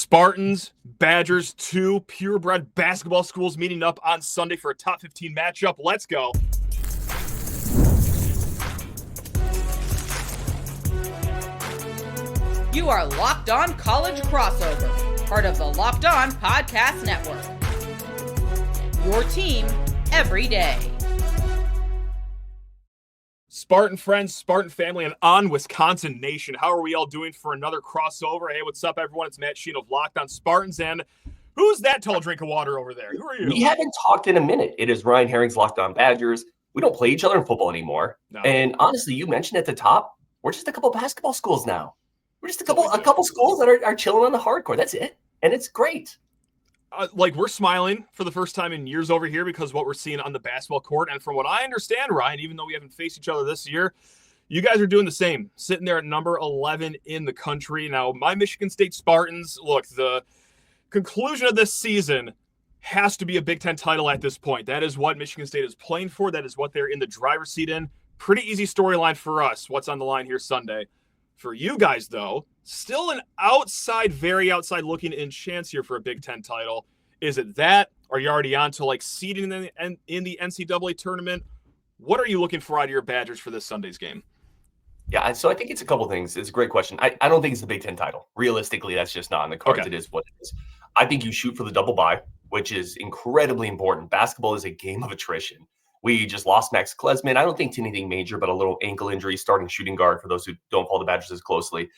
Spartans, Badgers, two purebred basketball schools meeting up on Sunday for a top 15 matchup. Let's go. You are Locked On College Crossover, part of the Locked On Podcast Network. Your team every day. Spartan friends, Spartan family, and on Wisconsin Nation. How are we all doing for another crossover? Hey, what's up, everyone? It's Matt Sheehan of Locked On Spartans. And who's that tall drink of water over there? Who are you? We haven't talked in a minute. It is Ryan Harings, Locked On Badgers. We don't play each other in football anymore. No. And honestly, you mentioned at the top, we're just a couple basketball schools now. We're just a couple schools that are chilling on the hardcore. That's it. And it's great. We're smiling for the first time in years over here because of what we're seeing on the basketball court. And from what I understand, Ryan, even though we haven't faced each other this year, you guys are doing the same, sitting there at number 11 in the country. Now, my Michigan State Spartans, look, the conclusion of this season has to be a Big Ten title at this point. That is what Michigan State is playing for. That is what they're in the driver's seat in. Pretty easy storyline for us. What's on the line here Sunday? For you guys, though, still an very outside looking in chance here for a Big Ten title. Is it that? Are you already on to seeding in the NCAA tournament? What are you looking for out of your Badgers for this Sunday's game? Yeah, so I think it's a couple things. It's a great question. I don't think it's the Big Ten title. Realistically, that's just not on the cards. Okay. It is what it is. I think you shoot for the double bye, which is incredibly important. Basketball is a game of attrition. We just lost Max Klesman. I don't think to anything major, but a little ankle injury, starting shooting guard for those who don't follow the Badgers as closely.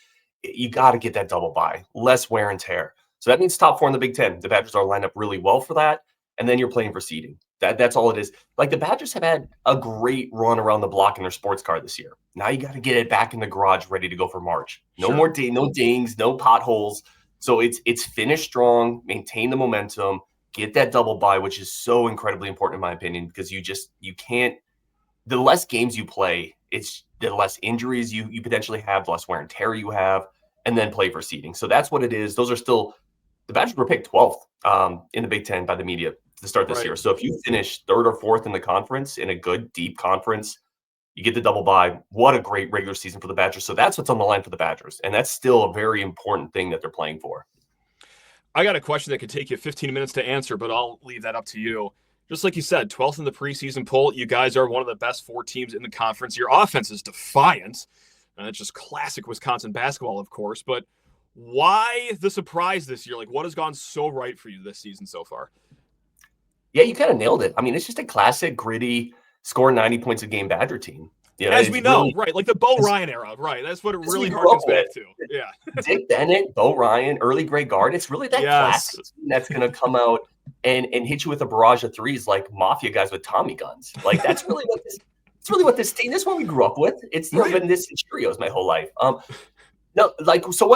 You got to get that double bye, less wear and tear. So that means top four in the Big Ten. The Badgers are lined up really well for that. And then you're playing for seeding. That's all it is. The Badgers have had a great run around the block in their sports car this year. Now you got to get it back in the garage ready to go for March. No more no dings, no potholes. So it's finish strong, maintain the momentum, get that double bye, which is so incredibly important in my opinion, because you can't, the less games you play, it's the less injuries you potentially have, the less wear and tear you have, and then play for seeding. So that's what it is. Those are still, the Badgers were picked 12th in the Big Ten by the media to start this year. So if you finish third or fourth in the conference, in a good, deep conference, you get the double bye. What a great regular season for the Badgers. So that's what's on the line for the Badgers. And that's still a very important thing that they're playing for. I got a question that could take you 15 minutes to answer, but I'll leave that up to you. Just like you said, 12th in the preseason poll. You guys are one of the best four teams in the conference. Your offense is defiant. And it's just classic Wisconsin basketball, of course. But why the surprise this year? What has gone so right for you this season so far? Yeah, you kind of nailed it. I mean, it's just a classic, gritty, score 90 points a game Badger team. As we know, right? The Bo Ryan era, right? That's what it really harkens back to. Yeah. Dick Bennett, Bo Ryan, early Grey guard. It's really that classic team that's going to come out and hit you with a barrage of threes like mafia guys with Tommy guns. That's really what this team. This is what we grew up with. It's been this in Cheerios my whole life. So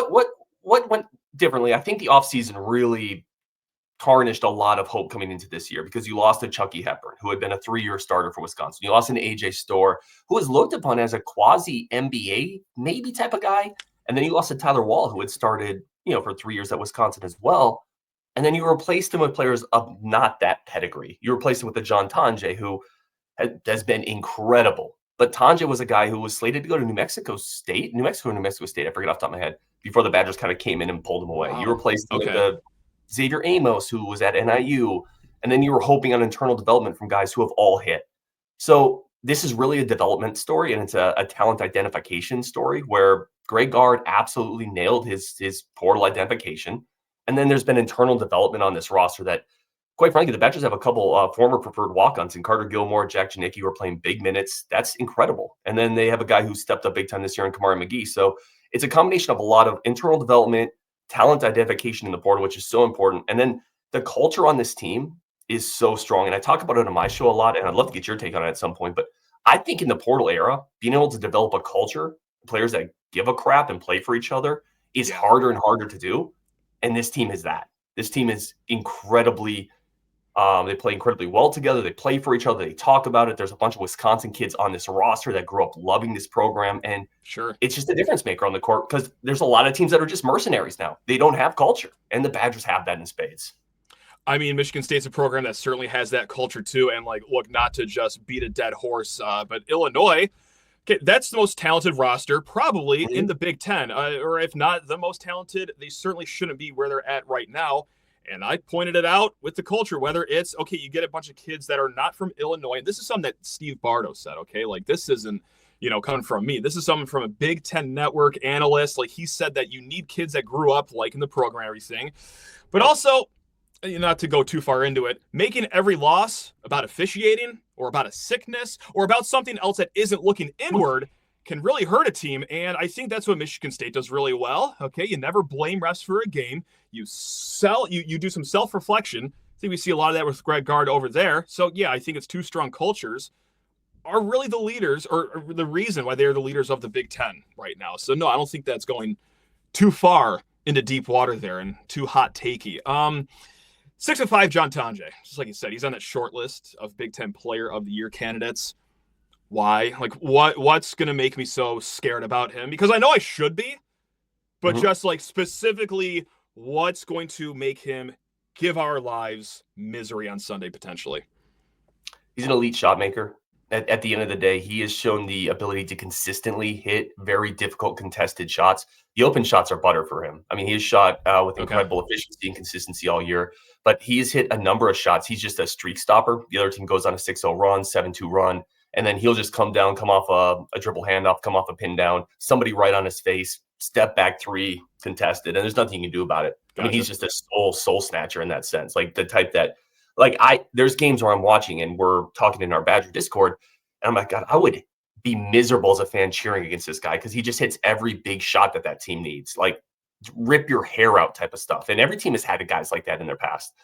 what went differently? I think the offseason really tarnished a lot of hope coming into this year because you lost a Chucky Hepburn, who had been a 3-year starter for Wisconsin. You lost an AJ Storr, who was looked upon as a quasi NBA maybe type of guy. And then you lost a Tyler Wall, who had started, for 3 years at Wisconsin as well. And then you replaced him with players of not that pedigree. You replaced him with a John Tonje, who has been incredible. But Tonje was a guy who was slated to go to New Mexico State, I forget off the top of my head, before the Badgers kind of came in and pulled him away. Wow. You replaced him with the Xavier Amos, who was at NIU, and then you were hoping on internal development from guys who have all hit. So this is really a development story, and it's a talent identification story where Grey guard absolutely nailed his portal identification. And then there's been internal development on this roster that, quite frankly, the Badgers have a couple former preferred walk-ons in Carter Gilmore, Jack Janicki, who are playing big minutes. That's incredible. And then they have a guy who stepped up big time this year in Kamari McGee. So it's a combination of a lot of internal development, talent identification in the portal, which is so important. And then the culture on this team is so strong. And I talk about it on my show a lot, and I'd love to get your take on it at some point. But I think in the portal era, being able to develop a culture, players that give a crap and play for each other, is harder and harder to do. And this team is that. This team is incredibly they play incredibly well together. They play for each other. They talk about it. There's a bunch of Wisconsin kids on this roster that grew up loving this program. And it's just a difference maker on the court because there's a lot of teams that are just mercenaries now. They don't have culture. And the Badgers have that in spades. I mean, Michigan State's a program that certainly has that culture too. And look, not to just beat a dead horse, but Illinois Okay, that's the most talented roster probably in the Big Ten, or if not the most talented, they certainly shouldn't be where they're at right now. And I pointed it out with the culture, whether it's, okay, you get a bunch of kids that are not from Illinois. And this is something that Steve Bardo said, okay? Like, this isn't, coming from me. This is something from a Big Ten network analyst. Like, he said that you need kids that grew up liking the program, everything. But also, not to go too far into it, making every loss about officiating or about a sickness or about something else that isn't looking inward can really hurt a team. And I think that's what Michigan State does really well. Okay, you never blame refs for a game. You do some self-reflection. I think we see a lot of that with Greg Gard over there. So, yeah, I think it's two strong cultures are really the leaders or the reason why they're the leaders of the Big Ten right now. So, no, I don't think that's going too far into deep water there and too hot takey. 6'5", John Tonje, just like you said, he's on that short list of Big Ten Player of the Year candidates. Why? Like, what's going to make me so scared about him? Because I know I should be, but just like specifically, what's going to make him give our lives misery on Sunday potentially? He's an elite shot maker. At the end of the day, he has shown the ability to consistently hit very difficult contested shots. The open shots are butter for him. I mean, he has shot with incredible efficiency and consistency all year, but he has hit a number of shots. He's just a streak stopper. The other team goes on a 6-0 run, 7-2 run, and then he'll just come off a dribble handoff, come off a pin down, somebody right on his face, step back three contested, and there's nothing you can do about it. Gotcha. I mean, he's just a soul snatcher in that sense, like the type that – there's games where I'm watching and we're talking in our Badger Discord, and I'm like, God, I would be miserable as a fan cheering against this guy because he just hits every big shot that team needs, like rip your hair out type of stuff. And every team has had guys like that in their past.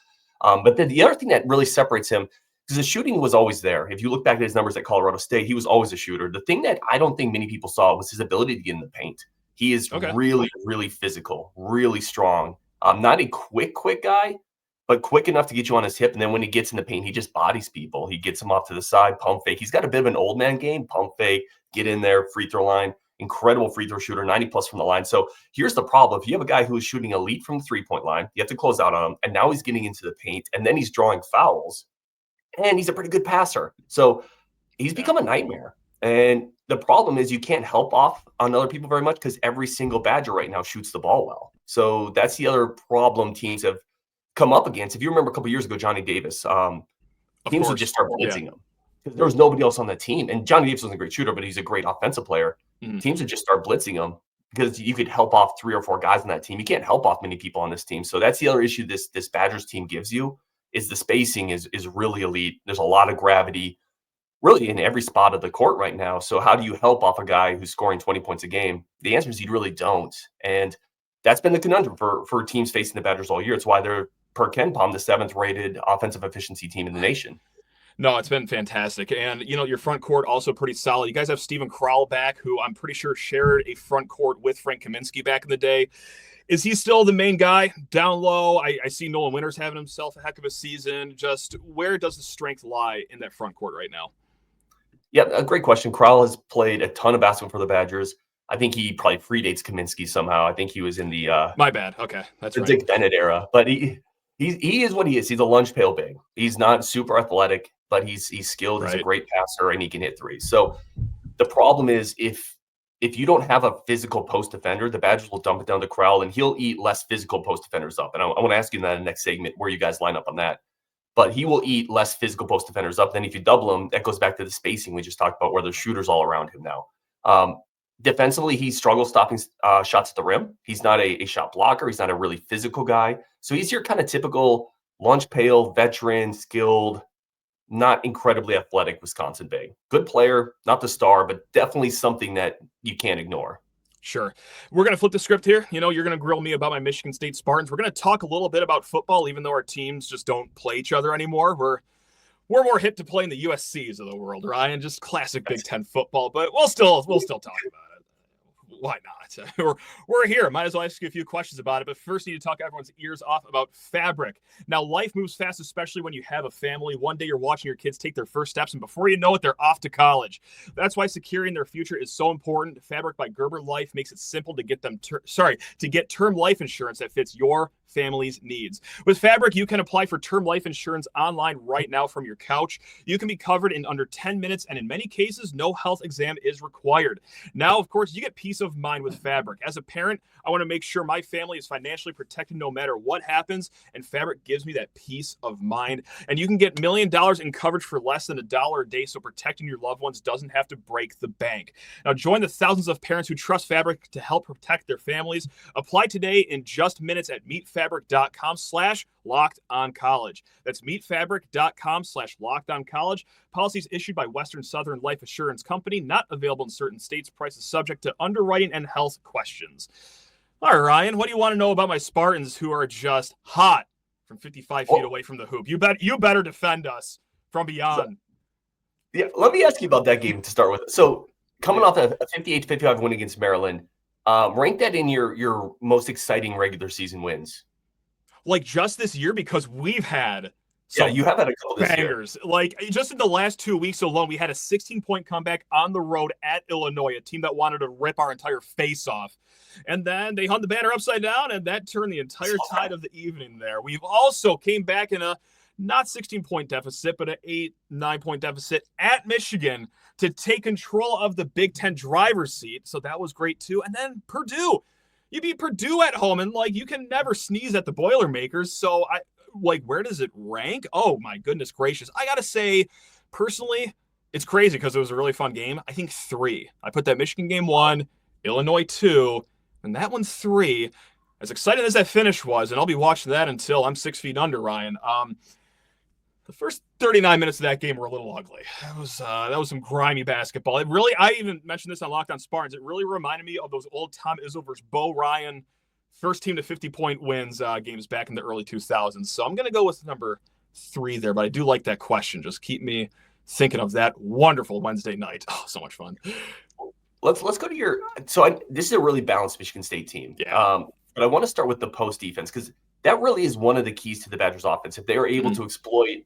But then the other thing that really separates him, because the shooting was always there. If you look back at his numbers at Colorado State, he was always a shooter. The thing that I don't think many people saw was his ability to get in the paint. He is really, really physical, really strong. Not a quick guy, but quick enough to get you on his hip. And then when he gets in the paint, he just bodies people. He gets them off to the side, pump fake. He's got a bit of an old man game, pump fake, get in there, free throw line, incredible free throw shooter, 90+ from the line. So here's the problem. If you have a guy who is shooting elite from the three-point line, you have to close out on him. And now he's getting into the paint, and then he's drawing fouls. And he's a pretty good passer. So he's become a nightmare. And the problem is you can't help off on other people very much because every single Badger right now shoots the ball well. So that's the other problem teams have come up against. If you remember a couple of years ago, Johnny Davis, teams would just start blitzing him because there was nobody else on the team. And Johnny Davis wasn't a great shooter, but he's a great offensive player. Teams would just start blitzing him because you could help off 3 or 4 guys on that team. You can't help off many people on this team. So that's the other issue this Badgers team gives you is the spacing is really elite. There's a lot of gravity really in every spot of the court right now. So how do you help off a guy who's scoring 20 points a game? The answer is you really don't. And that's been the conundrum for teams facing the Badgers all year. It's why they're, per KenPom, the 7th rated offensive efficiency team in the nation. No, it's been fantastic. And, your front court also pretty solid. You guys have Steven Crowell back, who I'm pretty sure shared a front court with Frank Kaminsky back in the day. Is he still the main guy down low? I see Nolan Winters having himself a heck of a season. Just where does the strength lie in that front court right now? Yeah, a great question. Crowell has played a ton of basketball for the Badgers. I think he probably predates Kaminsky somehow. I think he was in the my bad. Okay, that's right. Dick Bennett era. But he is what he is. He's a lunge pail big. He's not super athletic, but he's skilled. Right. He's a great passer, and he can hit threes. So the problem is if you don't have a physical post defender, the Badgers will dump it down to Crowell, and he'll eat less physical post defenders up. And I want to ask you in that next segment where you guys line up on that. But he will eat less physical post defenders up. Then if you double him, that goes back to the spacing we just talked about, where there's shooters all around him now. Defensively, he struggles stopping shots at the rim. He's not a shot blocker. He's not a really physical guy. So he's your kind of typical lunch pail, veteran, skilled, not incredibly athletic Wisconsin big. Good player, not the star, but definitely something that you can't ignore. Sure. We're going to flip the script here. You're going to grill me about my Michigan State Spartans. We're going to talk a little bit about football, even though our teams just don't play each other anymore. We're more hip to play in the USCs of the world, Ryan. Just classic Big Ten football, but we'll still talk about it. Why not? We're here. Might as well ask you a few questions about it. But first, need to talk everyone's ears off about fabric. Now, life moves fast, especially when you have a family. One day you're watching your kids take their first steps, and before you know it, they're off to college. That's why securing their future is so important. Fabric by Gerber Life makes it simple to get them to get term life insurance that fits your family's needs. With Fabric, you can apply for term life insurance online right now from your couch. You can be covered in under 10 minutes, and in many cases, no health exam is required. Now, of course, you get peace of mind with Fabric. As a parent, I want to make sure my family is financially protected no matter what happens, and Fabric gives me that peace of mind. And you can get $1 million in coverage for less than $1 a day, so protecting your loved ones doesn't have to break the bank. Now, join the thousands of parents who trust Fabric to help protect their families. Apply today in just minutes at meetfabric.com/lockedoncollege. That's meetfabric.com/lockedoncollege. Policies issued by Western Southern Life Assurance Company, not available in certain states. Prices subject to underwriting and health questions. All right, Ryan, what do you want to know about my Spartans who are just hot from 55 feet away from the hoop? You better defend us from beyond. Yeah, let me ask you about that game to start with. So coming off a 58-55 win against Maryland, rank that in your most exciting regular season wins. Like just this year, because we've had you have had a couple bangers. This year. Like just in the last 2 weeks alone, we had a 16-point comeback on the road at Illinois, a team that wanted to rip our entire face off. And then they hung the banner upside down, and that turned the entire tide of the evening there. We've also came back in a not 16-point deficit, but an 8-9-point deficit at Michigan to take control of the Big Ten driver's seat. So that was great too. And then Purdue. You beat Purdue at home, and like you can never sneeze at the Boilermakers. So where does it rank? Oh my goodness gracious. I gotta say, personally, it's crazy because it was a really fun game. I think 3. I put that Michigan game 1, Illinois 2, and that one 3. As exciting as that finish was, and I'll be watching that until I'm 6 feet under, Ryan. The first 39 minutes of that game were a little ugly. That was some grimy basketball. It really, I even mentioned this on Locked On Spartans. It really reminded me of those old Tom Izzo versus Bo Ryan first team to 50-point wins games back in the early 2000s. So I'm going to go with number 3 there, but I do like that question. Just keep me thinking of that wonderful Wednesday night. Oh, so much fun. Let's go to your – this is a really balanced Michigan State team. Yeah. But I want to start with the post defense because that really is one of the keys to the Badgers offense. If they are able to exploit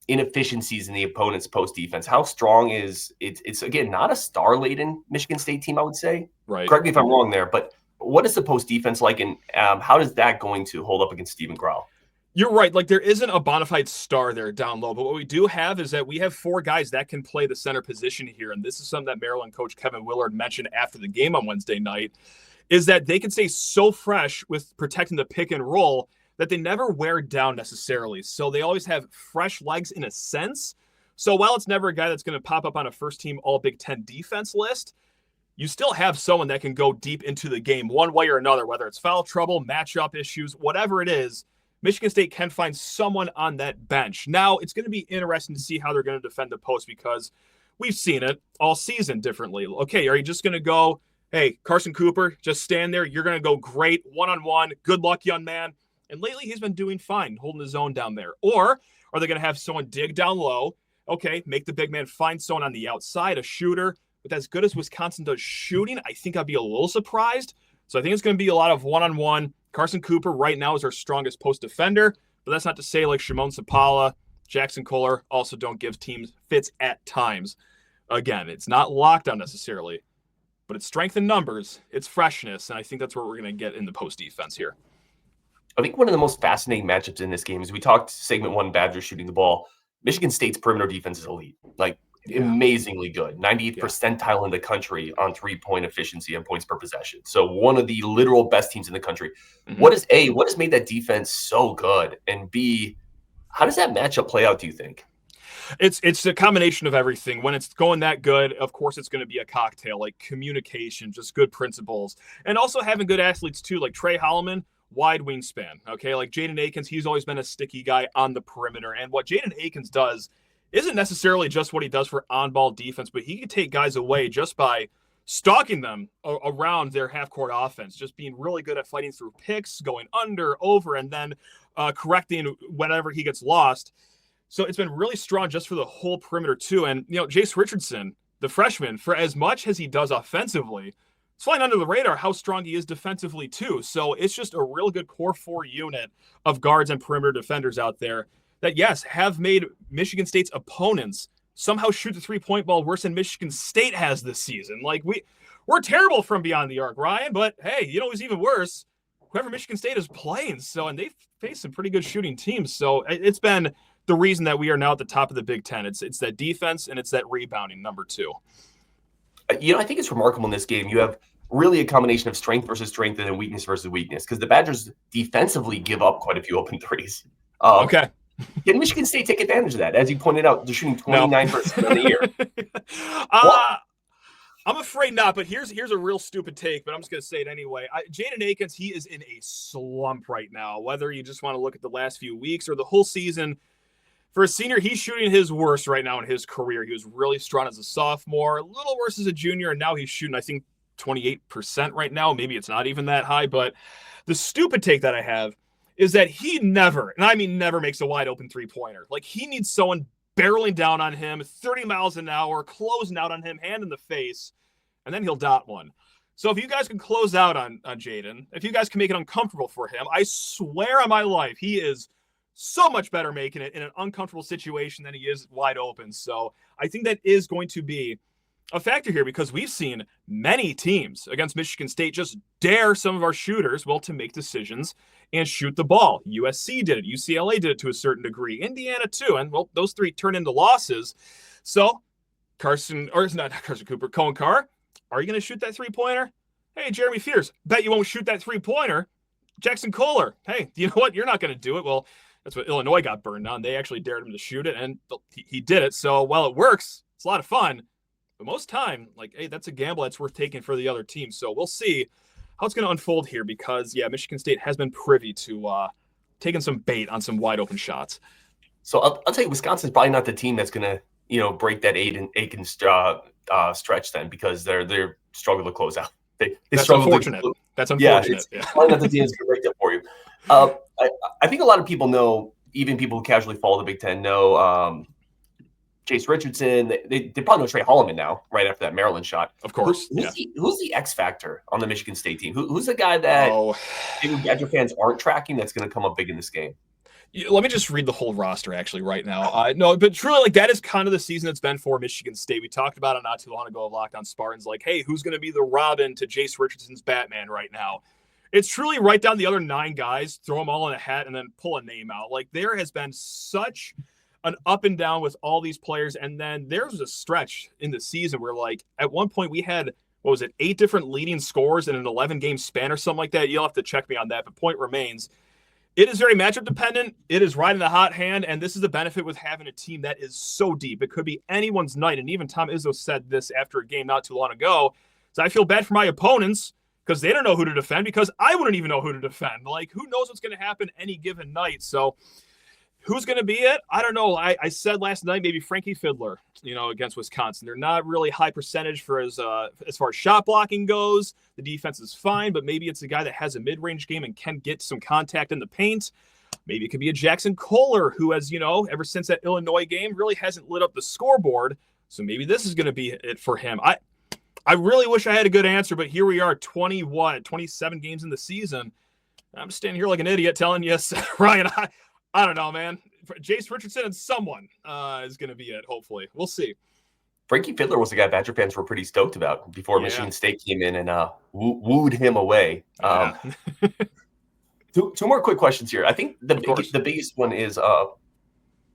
inefficiencies in the opponent's post defense, how strong is it's again, not a star-laden Michigan State team, I would say. Right. Correct me if I'm wrong there, but what is the post defense like, and how is that going to hold up against Stephen Grau? You're right. Like there isn't a bona fide star there down low, but what we do have is that we have 4 guys that can play the center position here. And this is something that Maryland coach Kevin Willard mentioned after the game on Wednesday night, is that they can stay so fresh with protecting the pick and roll that they never wear down necessarily. So they always have fresh legs in a sense. So while it's never a guy that's going to pop up on a first team all Big Ten defense list, you still have someone that can go deep into the game one way or another, whether it's foul trouble, matchup issues, whatever it is. Michigan State can find someone on that bench. Now, it's going to be interesting to see how they're going to defend the post because we've seen it all season differently. Okay, are you just going to go, hey, Carson Cooper, just stand there. You're going to go great one-on-one. Good luck, young man. And lately he's been doing fine, holding his own down there. Or are they going to have someone dig down low? Okay, make the big man find someone on the outside, a shooter. But as good as Wisconsin does shooting, I think I'd be a little surprised. So I think it's going to be a lot of one-on-one. Carson Cooper right now is our strongest post defender, but that's not to say like Shimon Sapala, Jackson Kohler also don't give teams fits at times. Again, it's not lockdown necessarily, but it's strength in numbers, it's freshness, and I think that's what we're going to get in the post defense here. I think one of the most fascinating matchups in this game is we talked segment 1, Badgers shooting the ball. Michigan State's perimeter defense is elite, amazingly good. 98th percentile in the country on 3-point efficiency and points per possession. So one of the literal best teams in the country. Mm-hmm. What has made that defense so good? And B, how does that matchup play out, do you think? It's a combination of everything. When it's going that good, of course, it's going to be a cocktail, like communication, just good principles. And also having good athletes, too, like Trey Holloman, wide wingspan. Okay, like Jaden Akins, he's always been a sticky guy on the perimeter. And what Jaden Akins does isn't necessarily just what he does for on-ball defense, but he can take guys away just by stalking them around their half-court offense, just being really good at fighting through picks, going under, over, and then correcting whenever he gets lost. So it's been really strong just for the whole perimeter, too. And, Jase Richardson, the freshman, for as much as he does offensively, it's flying under the radar how strong he is defensively, too. So it's just a real good core 4 unit of guards and perimeter defenders out there that, yes, have made Michigan State's opponents somehow shoot the 3-point ball worse than Michigan State has this season. Like, we're terrible from beyond the arc, Ryan, but hey, who's even worse? whoever Michigan State is playing. So, and they've faced some pretty good shooting teams. So it's been the reason that we are now at the top of the Big Ten. It's that defense and it's that rebounding, number 2. I think it's remarkable in this game. You have really a combination of strength versus strength and then weakness versus weakness, because the Badgers defensively give up quite a few open threes. Okay. Can Michigan State take advantage of that? As you pointed out, they're shooting 29% on the year. I'm afraid not, but here's a real stupid take, but I'm just going to say it anyway. Jaden Akins, he is in a slump right now, whether you just want to look at the last few weeks or the whole season. For a senior, he's shooting his worst right now in his career. He was really strong as a sophomore, a little worse as a junior, and now he's shooting, I think, 28% right now. Maybe it's not even that high, but the stupid take that I have is that he never, and I mean never, makes a wide open three-pointer. Like, he needs someone barreling down on him, 30 miles an hour, closing out on him, hand in the face, and then he'll dot one. So if you guys can close out on Jaden, if you guys can make it uncomfortable for him, I swear on my life, he is so much better making it in an uncomfortable situation than he is wide open. So I think that is going to be a factor here, because we've seen many teams against Michigan State just dare some of our shooters, to make decisions and shoot the ball. USC did it. UCLA did it to a certain degree. Indiana too. And those 3 turned into losses. So Cohen Carr, are you going to shoot that 3-pointer? Hey, Jeremy Fears, bet you won't shoot that 3-pointer. Jackson Kohler, hey, you know what? You're not going to do it. Well, that's what Illinois got burned on. They actually dared him to shoot it, and he did it. So while it works, it's a lot of fun. But most time, hey, that's a gamble that's worth taking for the other team. So we'll see how it's going to unfold here, because, Michigan State has been privy to taking some bait on some wide open shots. So I'll tell you, Wisconsin's probably not the team that's going to, break that Akins stretch then, because they're struggle to close out. That's unfortunate. That's unfortunate. Yeah, it's probably not the team that's going to break that for you. I think a lot of people know, even people who casually follow the Big Ten know Jase Richardson. They probably know Trey Holloman now, right after that Maryland shot. Of course. Who's the X factor on the Michigan State team? Who's the guy that maybe Badger fans aren't tracking that's going to come up big in this game? Let me just read the whole roster actually right now. No, but truly, that is kind of the season it's been for Michigan State. We talked about it not too long ago of Locked On Spartans. Hey, who's going to be the Robin to Jase Richardson's Batman right now? It's truly write down the other 9 guys, throw them all in a hat, and then pull a name out. There has been such an up and down with all these players. And then there was a stretch in the season where, at one point we had, 8 different leading scorers in an 11-game span or something like that. You'll have to check me on that, but point remains, it is very matchup dependent. It is riding the hot hand, and this is the benefit with having a team that is so deep. It could be anyone's night, and even Tom Izzo said this after a game not too long ago. So I feel bad for my opponents, because they don't know who to defend, because I wouldn't even know who to defend. Who knows what's going to happen any given night? So who's going to be it? I don't know. I said last night maybe Frankie Fiddler, against Wisconsin. They're not really high percentage for as far as shot blocking goes. The defense is fine, but maybe it's a guy that has a mid-range game and can get some contact in the paint. Maybe it could be a Jackson Kohler, who has, ever since that Illinois game, really hasn't lit up the scoreboard. So maybe this is going to be it for him. I really wish I had a good answer, but here we are, 27 games in the season. I'm standing here like an idiot telling you, Ryan, I don't know, man. Jase Richardson and someone is going to be it, hopefully. We'll see. Frankie Fiddler was the guy Badger fans were pretty stoked about before Michigan State came in and wooed him away. Yeah. Two more quick questions here. I think the biggest one is,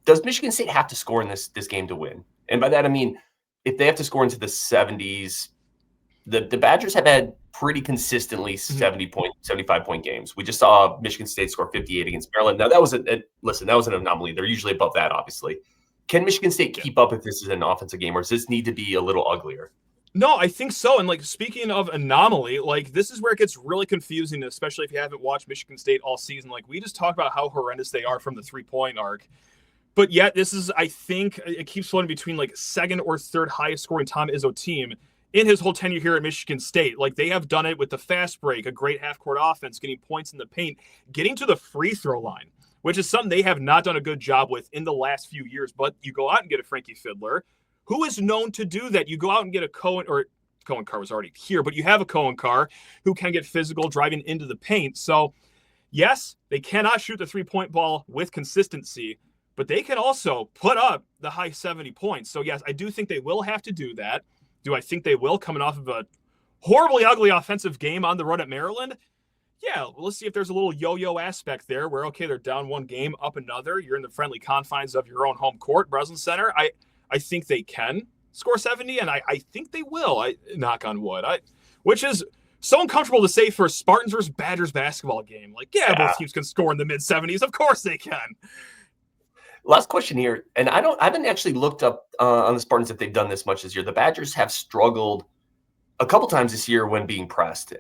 does Michigan State have to score in this game to win? And by that, I mean, if they have to score into the 70s, the Badgers have had pretty consistently 75-point games. We just saw Michigan State score 58 against Maryland. Now, that was that was an anomaly. They're usually above that, obviously. Can Michigan State keep up if this is an offensive game, or does this need to be a little uglier? No, I think so. And speaking of anomaly, this is where it gets really confusing, especially if you haven't watched Michigan State all season. We just talked about how horrendous they are from the 3-point arc. But yet this is, I think, it keeps floating between second or third highest scoring Tom Izzo team in his whole tenure here at Michigan State. They have done it with the fast break, a great half-court offense, getting points in the paint, getting to the free throw line, which is something they have not done a good job with in the last few years. But you go out and get a Frankie Fiddler, who is known to do that. You go out and get a Cohen Carr was already here, but you have a Cohen Carr who can get physical driving into the paint. So, yes, they cannot shoot the 3-point ball with consistency, but they can also put up the high 70 points. So, yes, I do think they will have to do that. Do I think they will, coming off of a horribly ugly offensive game on the road at Maryland? Yeah, let's see if there's a little yo-yo aspect there where, okay, they're down one game, up another. You're in the friendly confines of your own home court, Breslin Center. I think they can score 70, and I think they will. Knock on wood. Which is so uncomfortable to say for a Spartans versus Badgers basketball game. Like, yeah, both teams can score in the mid-70s. Of course they can. Last question here, and I haven't actually looked up on the Spartans if they've done this much this year. The Badgers have struggled a couple times this year when being pressed.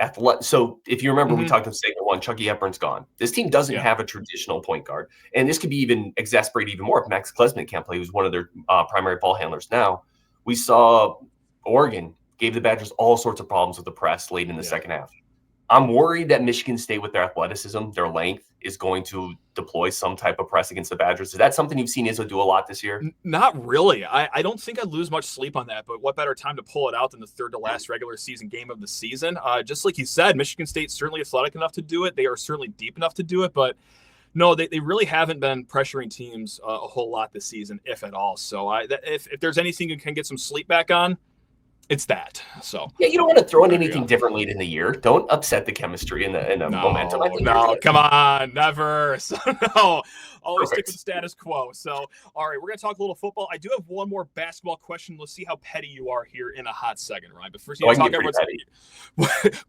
So if you remember, we talked in segment 1, Chucky Hepburn's gone. This team doesn't have a traditional point guard. And this could be even exacerbated even more if Max Klesmit can't play, who's one of their primary ball handlers now. We saw Oregon gave the Badgers all sorts of problems with the press late in the second half. I'm worried that Michigan State, with their athleticism, their length, is going to deploy some type of press against the Badgers. Is that something you've seen Izzo do a lot this year? Not really. I don't think I'd lose much sleep on that, but what better time to pull it out than the third to last regular season game of the season? Just like you said, Michigan State's certainly athletic enough to do it. They are certainly deep enough to do it, but no, they really haven't been pressuring teams a whole lot this season, if at all. So if there's anything you can get some sleep back on, it's that. So yeah, you don't want to throw in anything different late in the year. Don't upset the chemistry and the momentum. No, come on, never. So, no, always stick with the status quo. So, all right, we're gonna talk a little football. I do have one more basketball question. Let's see how petty you are here in a hot second, Ryan. But first, you need to talk everyone's.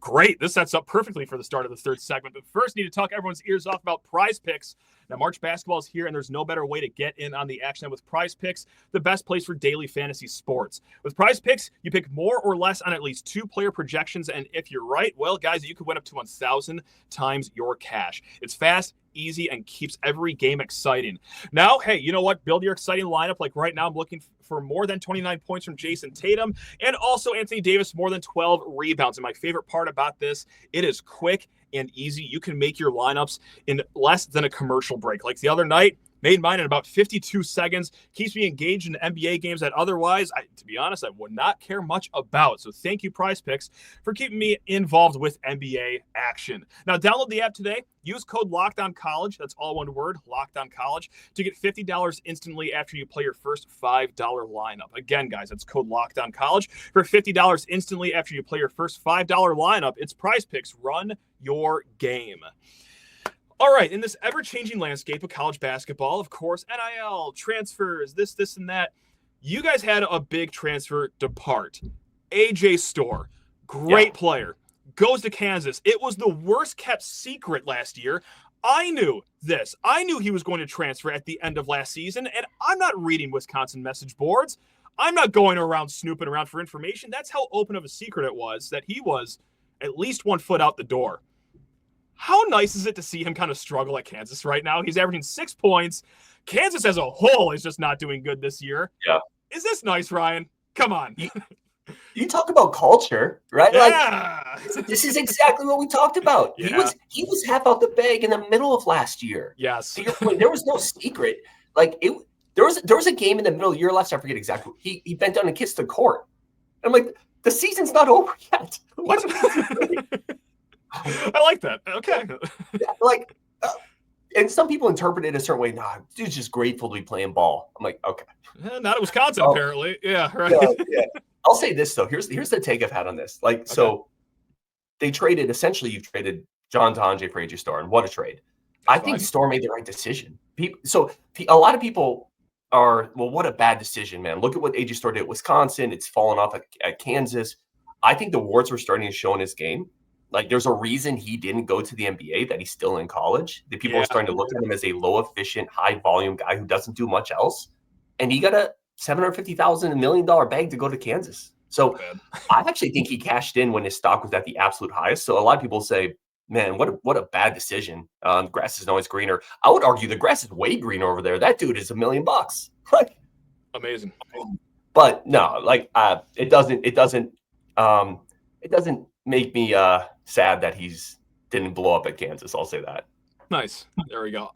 Great, this sets up perfectly for the start of the third segment. But first, need to talk everyone's ears off about PrizePicks. Now, March basketball is here, and there's no better way to get in on the action than with PrizePicks, the best place for daily fantasy sports. With PrizePicks, you pick more or less on at least 2 player projections, and if you're right, well, guys, you could win up to 1,000 times your cash. It's fast, easy, and keeps every game exciting. Now, hey, you know what? Build your exciting lineup. Like right now, I'm looking for more than 29 points from Jason Tatum, and also Anthony Davis more than 12 rebounds. And my favorite part about this, it is quick and easy. You can make your lineups in less than a commercial break. Like the other night, made mine in about 52 seconds. Keeps me engaged in NBA games that otherwise, to be honest, I would not care much about. So thank you, PrizePicks, for keeping me involved with NBA action. Now, download the app today. Use code LOCKEDONCollege. That's all one word, LOCKEDONCollege, to get $50 instantly after you play your first $5 lineup. Again, guys, that's code LOCKEDONCollege for $50 instantly after you play your first $5 lineup. It's PrizePicks. Run your game. All right, in this ever-changing landscape of college basketball, of course, NIL, transfers, this, and that, you guys had a big transfer depart. AJ Storr, great player, goes to Kansas. It was the worst-kept secret last year. I knew this. I knew he was going to transfer at the end of last season, and I'm not reading Wisconsin message boards. I'm not going around snooping around for information. That's how open of a secret it was that he was at least 1 foot out the door. How nice is it to see him kind of struggle at Kansas right now? He's averaging 6 points. Kansas as a whole is just not doing good this year. Yeah. Is this nice, Ryan? Come on. You talk about culture, right? Yeah. Like, this is exactly what we talked about. Yeah. He was half out the bag in the middle of last year. Yes. To your point, there was no secret. Like there was a game in the middle of the year last. I forget exactly. He bent down and kissed the court. I'm like, the season's not over yet. What? I like that. Okay. And some people interpret it a certain way. Nah, dude's just grateful to be playing ball. I'm like, okay. Not at Wisconsin, apparently. Yeah, right. Yeah. I'll say this, though. Here's the take I've had on this. Like, so they traded, essentially, you traded John Tonje for AJ Storr, and what a trade. I think Storr made the right decision. A lot of people are, well, what a bad decision, man. Look at what AJ Storr did at Wisconsin. It's fallen off at Kansas. I think the warts were starting to show in his game. Like, there's a reason he didn't go to the NBA, that he's still in college. The people are starting to look at him as a low-efficient, high-volume guy who doesn't do much else. And he got a $750,000, $1 million bag to go to Kansas. So I actually think he cashed in when his stock was at the absolute highest. So a lot of people say, man, what a bad decision. The grass isn't always greener. I would argue the grass is way greener over there. That dude is $1 million. Like, amazing. But no, like it doesn't make me sad that he's didn't blow up at Kansas. I'll say that. Nice. There we go.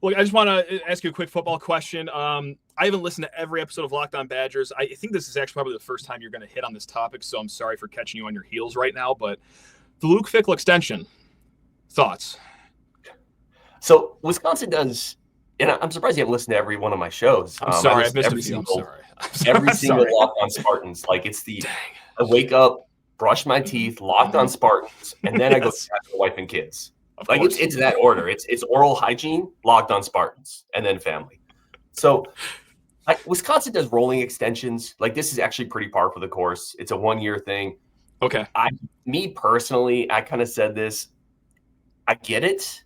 Look, I just want to ask you a quick football question. I haven't listened to every episode of Locked On Badgers. I think this is actually probably the first time you're going to hit on this topic, so I'm sorry for catching you on your heels right now. But the Luke Fickell extension, thoughts? So Wisconsin does, and I'm surprised you haven't listened to every one of my shows. I'm sorry, I've missed every single. Every single Locked On Spartans. Like, it's the I wake up brush my teeth, Locked On Spartans, and then I go to my wife and kids. Like it's that order. It's oral hygiene, Locked On Spartans, and then family. So Wisconsin does rolling extensions. Like this is actually pretty par for the course. It's a 1-year thing. Okay. Me personally, I kind of said this. I get it.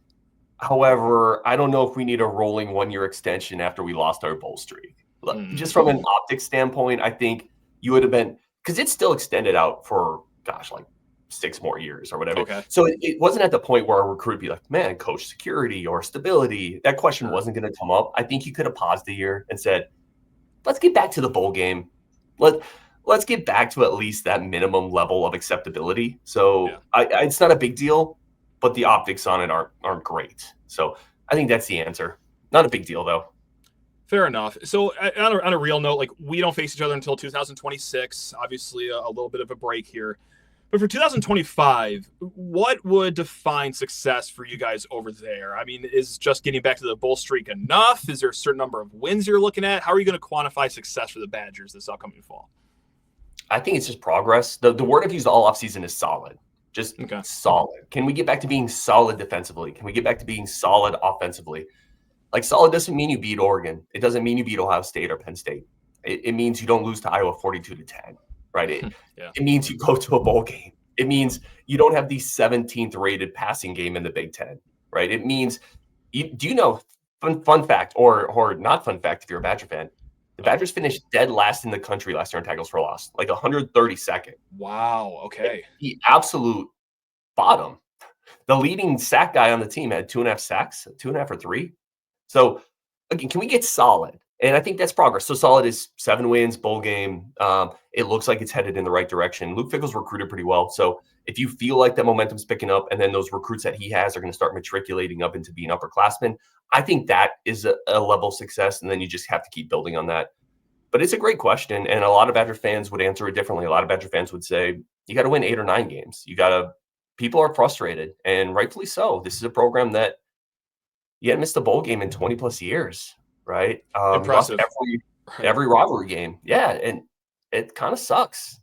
However, I don't know if we need a rolling 1-year extension after we lost our bowl streak. Just from an optics standpoint, I think you would have been, because it's still extended out for, like 6 more years or whatever. Okay. So it wasn't at the point where a recruit would be like, man, coach security or stability. That question wasn't going to come up. I think you could have paused a year and said, let's get back to the bowl game. Let's get back to at least that minimum level of acceptability. So it's not a big deal, but the optics on it aren't great. So I think that's the answer. Not a big deal, though. Fair enough. So on a real note, like we don't face each other until 2026. Obviously, a little bit of a break here. But for 2025, what would define success for you guys over there? I mean, is just getting back to the bowl streak enough? Is there a certain number of wins you're looking at? How are you going to quantify success for the Badgers this upcoming fall? I think it's just progress. The word I've used all offseason is solid. Just solid. Can we get back to being solid defensively? Can we get back to being solid offensively? Like solid doesn't mean you beat Oregon. It doesn't mean you beat Ohio State or Penn State. It means you don't lose to Iowa 42-10, right? It means you go to a bowl game. It means you don't have the 17th rated passing game in the Big Ten, right? It means, do you know, fun fact or not fun fact if you're a Badger fan, the Badgers finished dead last in the country last year in tackles for loss, like 132nd. Wow, okay. The absolute bottom. The leading sack guy on the team had 2.5 sacks, 2.5 or 3. So, again, can we get solid? And I think that's progress. So solid is 7 wins, bowl game. It looks like it's headed in the right direction. Luke Fickell's recruited pretty well. So if you feel like that momentum's picking up and then those recruits that he has are going to start matriculating up into being upperclassmen, I think that is a level of success. And then you just have to keep building on that. But it's a great question. And a lot of Badger fans would answer it differently. A lot of Badger fans would say, you got to win 8 or 9 games. People are frustrated, and rightfully so. This is a program that you hadn't missed a bowl game in 20 plus years, right? Impressive. Every rivalry game. Yeah, and it kind of sucks.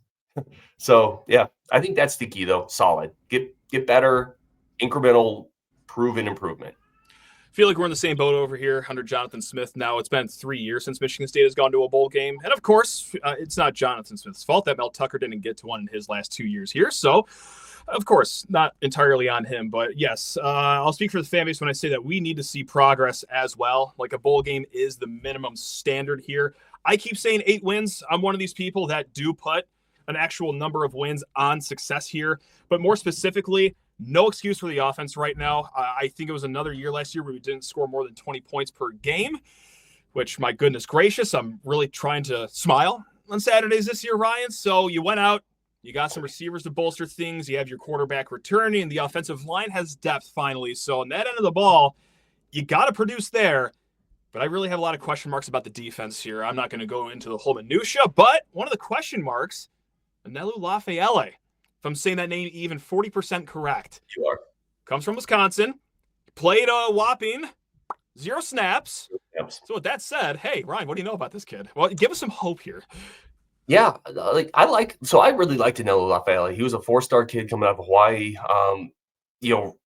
So, yeah, I think that's the key, though. Solid. Get better, incremental, proven improvement. I feel like we're in the same boat over here under Jonathan Smith. Now it's been 3 years since Michigan State has gone to a bowl game. And, of course, it's not Jonathan Smith's fault that Mel Tucker didn't get to one in his last 2 years here. So, of course, not entirely on him. But, yes, I'll speak for the fan base when I say that we need to see progress as well. Like a bowl game is the minimum standard here. I keep saying 8 wins. I'm one of these people that do put an actual number of wins on success here. But more specifically, no excuse for the offense right now. I think it was another year last year where we didn't score more than 20 points per game, which, my goodness gracious, I'm really trying to smile on Saturdays this year, Ryan. So you went out, you got some receivers to bolster things. You have your quarterback returning. The offensive line has depth finally. So on that end of the ball, you got to produce there. But I really have a lot of question marks about the defense here. I'm not going to go into the whole minutia, but one of the question marks, Anelu Lafayette, if I'm saying that name even 40% correct. You are. Comes from Wisconsin. Played a whopping 0 snaps. So with that said, hey, Ryan, what do you know about this kid? Well, give us some hope here. Yeah, I really liked Anelu Lafayette. He was a 4-star kid coming out of Hawaii.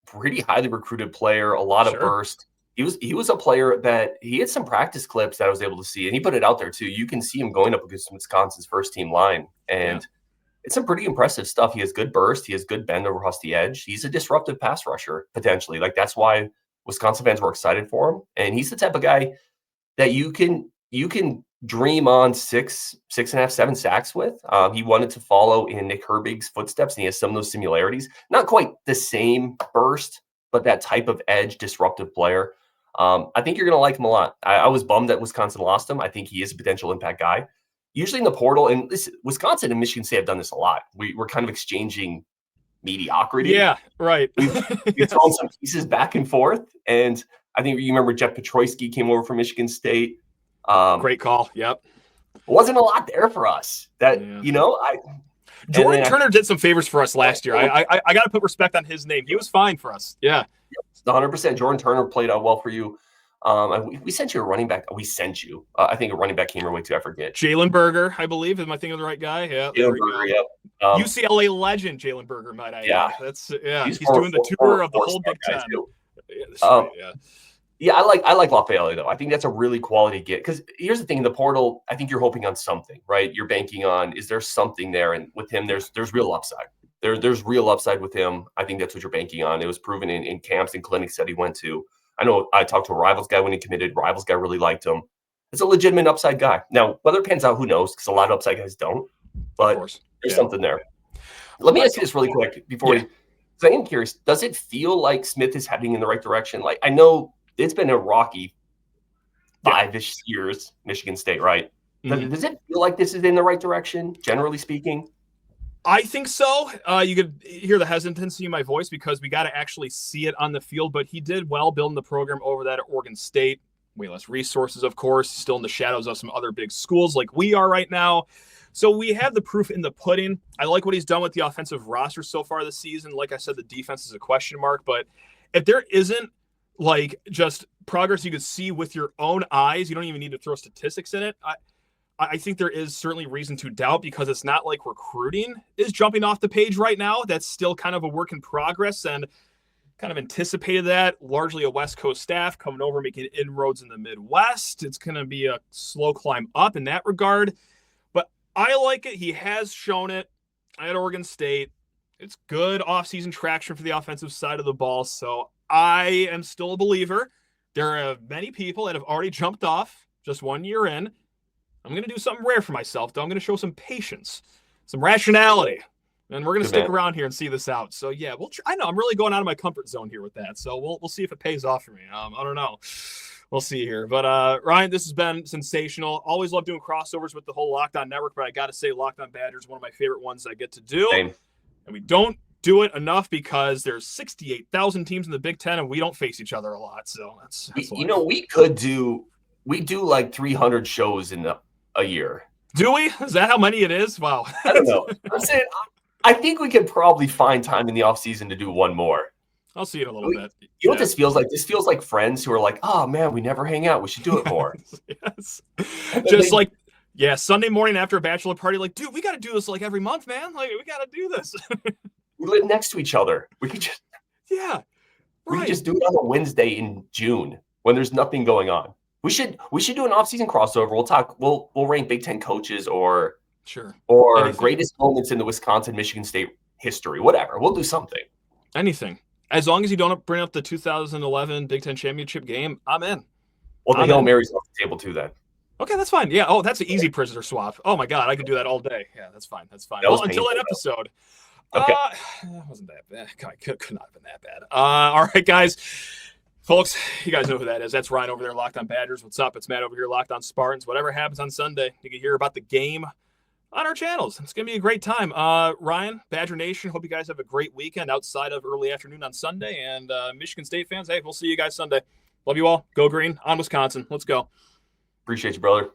Pretty highly recruited player, a lot of burst. He was a player that he had some practice clips that I was able to see, and he put it out there too. You can see him going up against Wisconsin's first team line, and it's some pretty impressive stuff. He has good burst. He has good bend over across the edge. He's a disruptive pass rusher, potentially. Like, that's why Wisconsin fans were excited for him. And he's the type of guy that you can dream on 6.5, 7 sacks with. He wanted to follow in Nick Herbig's footsteps, and he has some of those similarities. Not quite the same burst, but that type of edge disruptive player. I think you're going to like him a lot. I was bummed that Wisconsin lost him. I think he is a potential impact guy. Usually in the portal, and Wisconsin and Michigan State have done this a lot. We're kind of exchanging mediocrity. Yeah, right. We've thrown some pieces back and forth, and I think you remember Jeff Petroyski came over from Michigan State. Great call. Yep. Wasn't a lot there for us. Jordan Turner did some favors for us last year. I got to put respect on his name. He was fine for us. Yeah. 100%. Jordan Turner played out well for you. We sent you a running back. We sent you. I think a running back came your way too. I forget. Jalen Berger, I believe. Am I thinking of the right guy? Yeah. Jalen Berger, yep. UCLA legend Jalen Berger, might I? Yeah, he's doing the tour of the whole Big Ten. Yeah, I like Lafayette though. I think that's a really quality get because here's the thing: in the portal, I think you're hoping on something, right? You're banking on is there something there, and with him, there's real upside. There's real upside with him. I think that's what you're banking on. It was proven in camps and clinics that he went to. I know I talked to a Rivals guy when he committed. Rivals guy really liked him. It's a legitimate upside guy. Now, whether it pans out, who knows? Because a lot of upside guys don't. But there's something there. Let me ask you this really quick before we. Because I am curious. Does it feel like Smith is heading in the right direction? Like I know. It's been a rocky 5-ish years, Michigan State, right? Mm-hmm. Does it feel like this is in the right direction, generally speaking? I think so. You could hear the hesitancy in my voice because we got to actually see it on the field, but he did well building the program over that at Oregon State. Way less resources, of course, still in the shadows of some other big schools like we are right now. So we have the proof in the pudding. I like what he's done with the offensive roster so far this season. Like I said, the defense is a question mark, but if there isn't like just progress you could see with your own eyes, you don't even need to throw statistics in it. I think there is certainly reason to doubt because it's not like recruiting is jumping off the page right now. That's still kind of a work in progress and kind of anticipated that. Largely a West Coast staff coming over, making inroads in the Midwest. It's going to be a slow climb up in that regard. But I like it. He has shown it at Oregon State. It's good offseason traction for the offensive side of the ball. So I am still a believer. There are many people that have already jumped off just 1 year in. I'm going to do something rare for myself, though. I'm going to show some patience, some rationality, and we're going to stick around here and see this out. So, yeah, I know I'm really going out of my comfort zone here with that. So we'll see if it pays off for me. I don't know. We'll see here. But, Ryan, this has been sensational. Always love doing crossovers with the whole Locked On Network, but I got to say Locked On Badgers is one of my favorite ones I get to do. Same. And we don't do it enough because there's 68,000 teams in the Big Ten and we don't face each other a lot. So that's we do like 300 shows in a year. Do we? Is that how many it is? Wow. I don't know. I'm saying I think we could probably find time in the off season to do one more. I'll see it a little bit. You know what this feels like? This feels like friends who are like, oh man, we never hang out. We should do it more. Yes. Just like, Sunday morning after a bachelor party, like, dude, we got to do this like every month, man. Like, we got to do this. We live next to each other. We could just we could just do it on a Wednesday in June when there's nothing going on. We should do an off-season crossover. We'll rank Big Ten coaches or greatest moments in the Wisconsin-Michigan State history. Whatever. We'll do something. Anything. As long as you don't bring up the 2011 Big Ten championship game, I'm in. Well, the Hail Mary's off the table too then. Okay, that's fine. Yeah. Oh, that's an easy prisoner swap. Oh my God, I could do that all day. Yeah, that's fine. Well, until that episode. Okay. That wasn't that bad. Could not have been that bad. All right, guys. Folks, you guys know who that is. That's Ryan over there, Locked On Badgers. What's up? It's Matt over here, Locked On Spartans. Whatever happens on Sunday, you can hear about the game on our channels. It's going to be a great time. Ryan, Badger Nation, hope you guys have a great weekend outside of early afternoon on Sunday. And Michigan State fans, hey, we'll see you guys Sunday. Love you all. Go green on Wisconsin. Let's go. Appreciate you, brother.